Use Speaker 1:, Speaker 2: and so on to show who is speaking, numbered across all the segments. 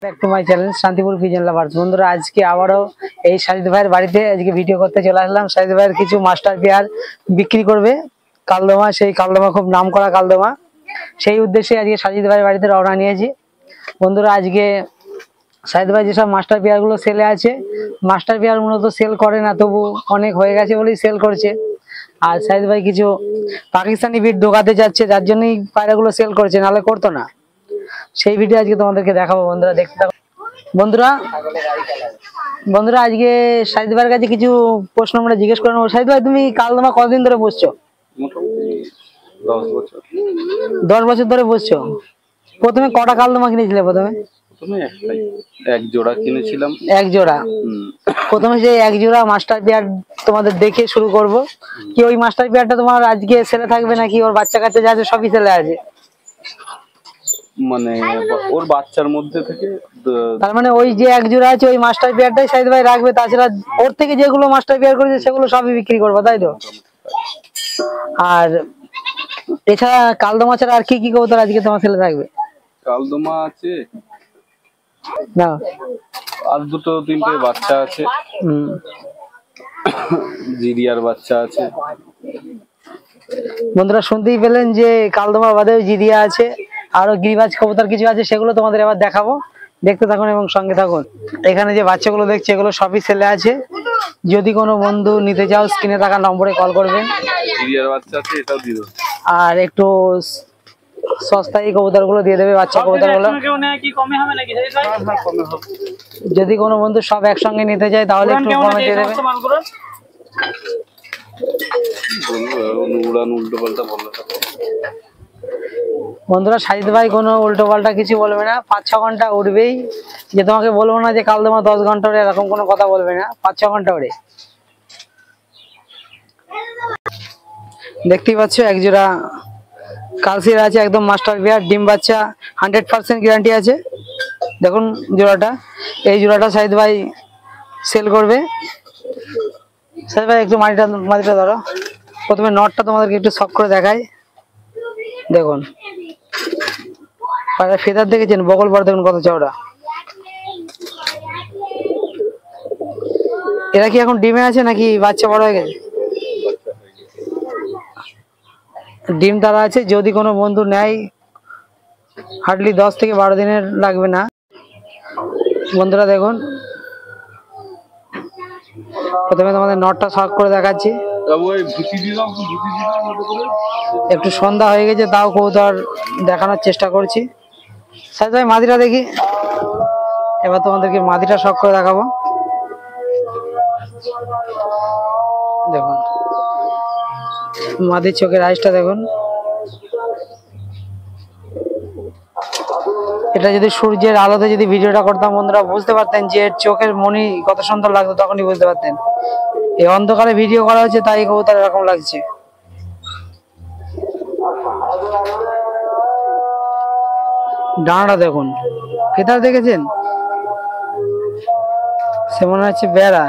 Speaker 1: Back to my channel Shantipur pigeon lovers. বন্ধুরা, আজকে আবারও এই সাজিদ ভাইয়ের বাড়িতে আজকে ভিডিও করতে চলে আসলাম। সাজিদ ভাইয়ের কিছু মাস্টার পেয়ার বিক্রি করবে, কালদমা, সেই কালদমা খুব নাম করা কালদমা। সেই উদ্দেশ্যে আজকে সাজিদ ভাইয়ের বাড়িতে রওনা নিয়েছি। বন্ধুরা, আজকে সাজিদ ভাই যেসব মাস্টার পেয়ার গুলো সেলে আছে, মাস্টার পেয়ার মূলত সেল করে না, তবু অনেক হয়ে গেছে বলেই সেল করছে। আর সাজিদ ভাই কিছু পাকিস্তানি বিট ঢোকাতে যাচ্ছে, যার জন্যই পায়রাগুলো সেল করছে, নাহলে করতো না। সেই ভিডিও আজকে তোমাদেরকে দেখাবো, বন্ধুরা দেখতে থাকো। বন্ধুরা আজকে সাজিদ ভাইয়ের কাছে কিছু প্রশ্ন আমরা জিজ্ঞেস করে নেবো। সাজিদ ভাই, তুমি কালদমা কতদিন ধরে বসছো? 10 বছর ধরে বসছো। প্রথমে কটা কালদমা কিনেছিলে? প্রথমে
Speaker 2: এক জোড়া কিনেছিলাম।
Speaker 1: এক জোড়া। প্রথমে যে এক জোড়া মাস্টার পেয়ার তোমাদের দেখে শুরু করব। কি ওই মাস্টার পেয়ারটা তোমার আজকে সেলে থাকবে নাকি ওর বাচ্চা কাচ্চা যা আছে সবই সেলে আছে?
Speaker 2: মানে ওর বাচ্চার মধ্যে থেকে
Speaker 1: তার মানে ওই যে এক জোড়া আছে ওই মাস্টার পেয়ারটাই সাজিদ ভাই রাখবে, তাছাড়া ওর থেকে যেগুলো মাস্টার পেয়ার করেছে সেগুলো সবই বিক্রি করবে, তাই তো? আর এছাড়া কালদমা ছাড়া আর কি কি কবুতর আজকে তোমার সেলে থাকবে?
Speaker 2: কালদমা আছে
Speaker 1: না,
Speaker 2: আর দুটো তিনটে বাচ্চা আছে। জিরিয়ার বাচ্চা আছে।
Speaker 1: বন্ধুরা শুনতেই পেলেন যে কালদমা বাদে জিরিয়া আছে, আরো গিরিবাজ কবুতর কিছু আছে, সেগুলো তোমাদের এবার দেখাবো। দেখতে থাকুন এবং সঙ্গে থাকুন। এখানে যে বাচ্চাগুলো দেখছে এগুলো সবই সেলে আছে। যদি কোনো বন্ধু নিতে চাও স্ক্রিনে থাকা নম্বরে কল করবেন।
Speaker 2: জিরিয়ার বাচ্চা আছে, এটাও দিয়ে দেবো।
Speaker 1: আর একটু সস্তায় কবুতর গুলো দিয়ে দেবে, বাচ্চা কবুতর গুলো। যদি কোনো বন্ধু সব একসঙ্গে নিতে চায় তাহলে একটু কমে দিয়ে দেবে। বন্ধুরা, সাজিদ ভাই কোনো উল্টো পাল্টা কিছু বলবে না, 5-6 ঘন্টা উঠবেই। যে তোমাকে বলবো না যে কালদমা 10 ঘন্টা ওড়ে, এরকম কোনো কথা বলবে না, 5-6 ঘন্টা ওড়ে। দেখতেই পাচ্ছ একজোড়া কালসির আছে, একদম মাস্টার পেয়ার, ডিম বাচ্চা 100% গ্যারান্টি আছে। দেখুন জোড়াটা, এই জোড়াটা সাজিদ ভাই সেল করবে। সাজিদ ভাই একটু মাটিটা ধরো। প্রথমে নটটা তোমাদেরকে একটু শক করে দেখাই। দেখুন ফেদার দেখেছেন, বগল পর দেখুন কত চওড়া। এরা কি এখন ডিমে আছে নাকি বাচ্চা বড় হয়ে গেছে? ডিম তারা আছে। যদি কোনো বন্ধু নেয় হার্ডলি 10 থেকে 12 দিনের লাগবে না। বন্ধুরা দেখুন, প্রথমে তোমাদের নটটা শক করে দেখাচ্ছি। একটু সন্ধ্যা হয়ে গেছে, তাও কবুতর দেখানোর চেষ্টা করছি। সাজিদ ভাই মাদিটা দেখি। এবার তোমাদেরকে মাদিটা শক করে দেখাবো। দেখুন মাদির চোখের আইসটা দেখুন। এটা যদি সূর্যের আলোতে যদি ভিডিওটা করতাম বন্ধুরা বুঝতে পারতেন যে চোখের মনি কত সুন্দর লাগতো, তখনই বুঝতে পারতেন। এই অন্ধকারে ভিডিও করা হচ্ছে তাই কবুতর এরকম লাগছে। ডানাটা দেখুন, ফেদার দেখেছেন? সে মনে হচ্ছে বেড়া,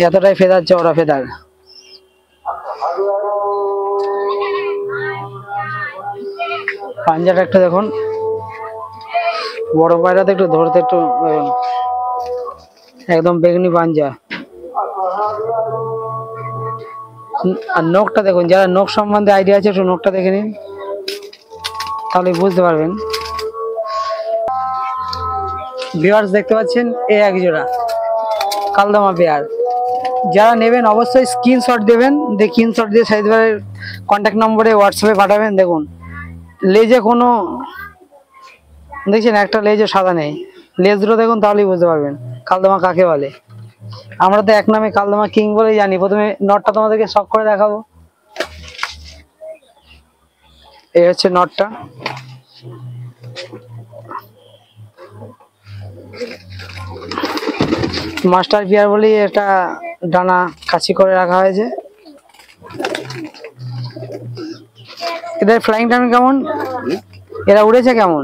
Speaker 1: এতটাই ফেদার, চওড়া ফেদার। পাঞ্জাটা একটু দেখুন, বড় পায়রাতে একটু ধরতে একটু দেখুন, একদম বেগুনি পাঞ্জা। আর নখটা দেখুন, যারা নখ সম্বন্ধে আইডিয়া আছে একটু নখটা দেখে নিন, তাহলে বুঝতে পারবেন। ভিউয়ার্স দেখতে পাচ্ছেন এই এক জোড়া কালদমা পেয়ার। যারা নেবেন অবশ্যই স্ক্রিনশট দেবেন, স্ক্রিনশট দিয়ে সাজিদ ভাইয়ের কন্ট্যাক্ট নম্বরে হোয়াটসঅ্যাপে পাঠাবেন। দেখুন লেজে কোনো দেখছেন একটা লেজও সাদা নেই, লেজ দুটো দেখুন, তাহলেই বুঝতে পারবেন কালদমা কাকে বলে। আমরা তো এক নামে কালদমা কিং বলেই জানি। প্রথমে নটটা তোমাদেরকে শক করে দেখাবো। এই হচ্ছে নটটা। মাস্টার পেয়ার বলেই এটা ডানা কাছি করে রাখা হয়েছে। এদের ফ্লাইং টাইম কেমন? এরা উড়েছে কেমন?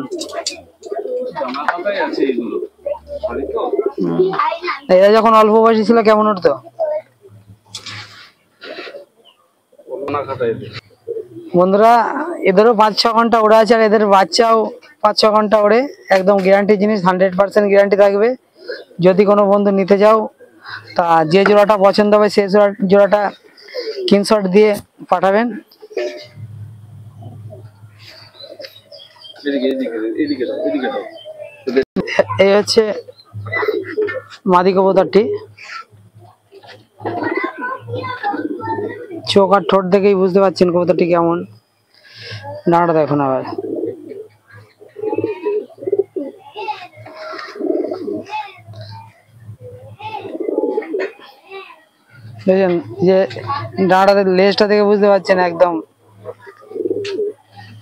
Speaker 1: এরা যখন অল্প বয়সী ছিল কেমন উঠতো? বন্ধুরা এদেরও 5-6 ঘন্টা ওড়া আছে, আর এদের বাচ্চাও 5-6 ঘন্টা ওড়ে, একদম গ্যারান্টি জিনিস, 100% গ্যারান্টি থাকবে। যদি কোনো বন্ধু নিতে যাও তা যে জোড়াটা পছন্দ হবে সেই জোড়াটা স্ক্রিনশট দিয়ে পাঠাবেন। এই হচ্ছে মাদি কবুতরটি, চোখ আর ঠোঁট দেখেই বুঝতে পারছেন কবুতরটি কেমন। ডানাটা দেখুন আবার, বুঝলেন যে ডানাটা, লেজটা দেখে বুঝতে পারছেন একদম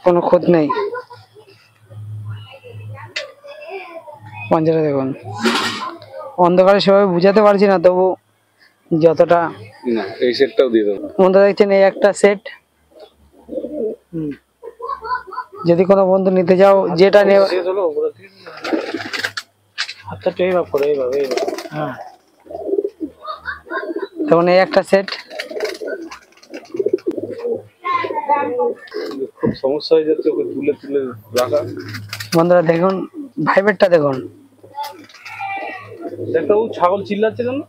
Speaker 1: কোনো খুঁত নেই। পঞ্জাটা দেখুন, অন্ধকারে সেভাবে বুঝাতে পারছি না, তবু যতটা।
Speaker 2: এই সেটটাও দিয়ে দেবো
Speaker 1: বন্ধু দেখছেন এই একটা সেট। যদি কোনো বন্ধু নিতে যাও, যেটা নেবে তখন এই একটা সেট।
Speaker 2: খুব সমস্যা হয়ে যাচ্ছে ওকে তুলে তুলে রাখা।
Speaker 1: বন্ধুরা দেখুন ভাইবেটটা দেখুন,
Speaker 2: একটা ও ছাগল চিল্লাচ্ছে কেন,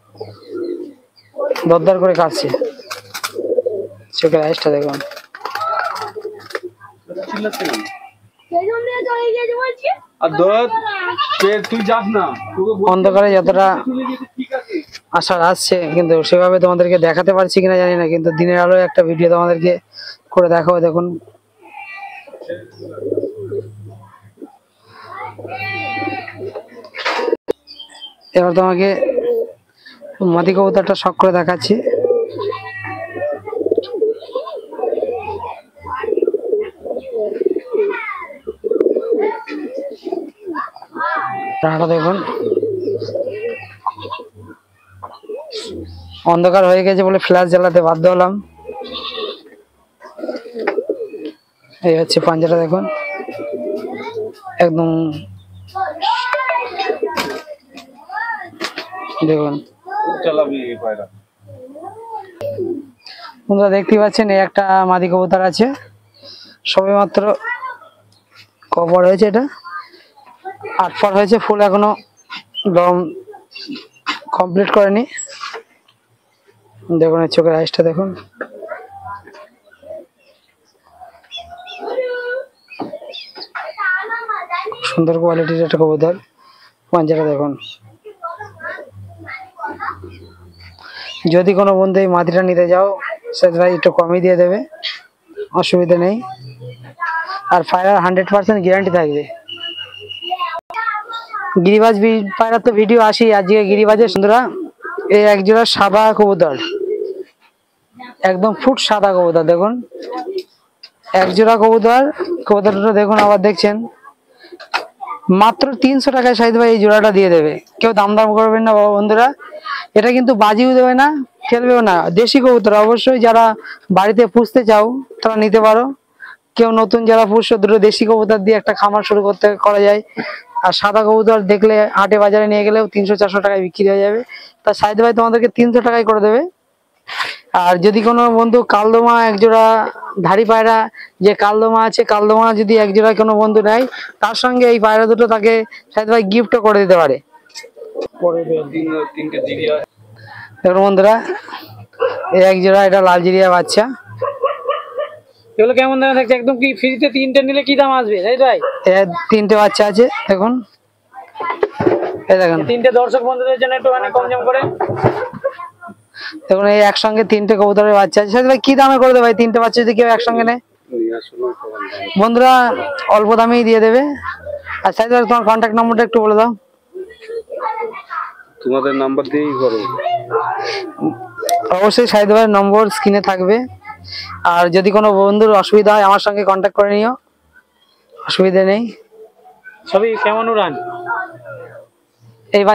Speaker 1: দরদর করে কাটছে। চোখের আইসটা দেখুন,
Speaker 2: চিল্লাচ্ছে কেন? আর দত তুই যাস না,
Speaker 1: অন্ধকারে যতটা আশা আসছে কিন্তু সেভাবে তোমাদেরকে দেখাতে পারছি কিনা জানি না, কিন্তু দিনের আলো একটা ভিডিও তোমাদেরকে করে দেখাবো। দেখুন এবার তোমাকে মাদি কবুতরটা শখ করে দেখাচ্ছি। দেখুন অন্ধকার হয়ে গেছে বলে ফ্ল্যাশ জ্বালাতে বাধ্য হলাম। এই হচ্ছে পাঞ্জাটা দেখুন, একদম দেখুন। বন্ধুরা দেখতেই পাচ্ছেন এই একটা মাদি কবুতর আছে, সবে মাত্র কভার হয়েছে, এটা 8 পর হয়েছে, ফুল এখনো দম কমপ্লিট করেনি। দেখুন এর চোখের আইসটা দেখুন, সুন্দর কোয়ালিটির একটা কবুতর। পাঞ্জাটা দেখুন, যদি কোনো বন্ধু এই মাটিটা নিতে যাও সেটা একটু কমই দিয়ে দেবে, অসুবিধা নেই। আর পায়রার 100% গ্যারান্টি থাকবে। গিরিবাজ পায়রার তো ভিডিও আসি, আজকে গিরিবাজের সুন্দরা এই একজোড়া সাদা কবুতর, একদম ফুট সাদা কবুতর। দেখুন একজোড়া কবুতর, কবুতরটা দেখুন আবার দেখছেন মাত্র 300 টাকায় শাহিদ ভাই এই জোড়াটা দিয়ে দেবে। কেউ দাম করবেন না বাবা বন্ধুরা, এটা কিন্তু বাজিও দেবে না, ফেলবেও না। দেশি কবুতর অবশ্যই যারা বাড়িতে পুষতে চাও তারা নিতে পারো। কেউ নতুন যারা পুষছো, দুটো দেশি কবুতর দিয়ে একটা খামার শুরু করা যায়। আর সাদা কবুতর দেখলে হাটে বাজারে নিয়ে গেলেও 300-400 টাকায় বিক্রি হয়ে যাবে। তা শাহিদ ভাই তোমাদেরকে 300 টাকায় করে দেবে। আর যদি কোনো বন্ধু কালদমা একজোড়া ধাড়ি পায়রা, যে কালদমা আছে, কালদমা যদি একজোড়া কোনো বন্ধু নেয়, তার সঙ্গে এই পায়রা দুটো তাকে শাহিদ ভাই গিফটও করে দিতে পারে। দেখুন বন্ধুরা এই একজোড়া, এটা লাল জিরিয়া বাচ্চা। এগুলো কেমন দাম থাকছে? একদম কি ফ্রিতে 3টে নিলে কি দাম আসবে শাহিদ ভাই? 3টে বাচ্চা আছে দেখুন, এই দেখুন 3টে দর্শক বন্ধুদের জন্য একটু কম দাম করে দেখুন। এই একসঙ্গে 3টে কবুতরের বাচ্চা আছে। শাহিদ ভাই কি দামে করে দেবে ভাই 3টে বাচ্চা যদি কেউ একসঙ্গে নেয়? বন্ধুরা অল্প দামেই দিয়ে দেবে। আর শাহিদ ভাই তোমার কন্ট্যাক্ট নম্বরটা একটু বলে দাও।
Speaker 2: তোমাদের নাম্বার দিয়েই করো।
Speaker 1: অবশ্যই শাহিদ ভাইয়ের নম্বর স্ক্রিনে থাকবে। আর যদি কোনো বন্ধুর অসুবিধা হয় আমার সঙ্গে কন্ট্যাক্ট করে নিও, অসুবিধা নেই। সবই কেমন উড়ান?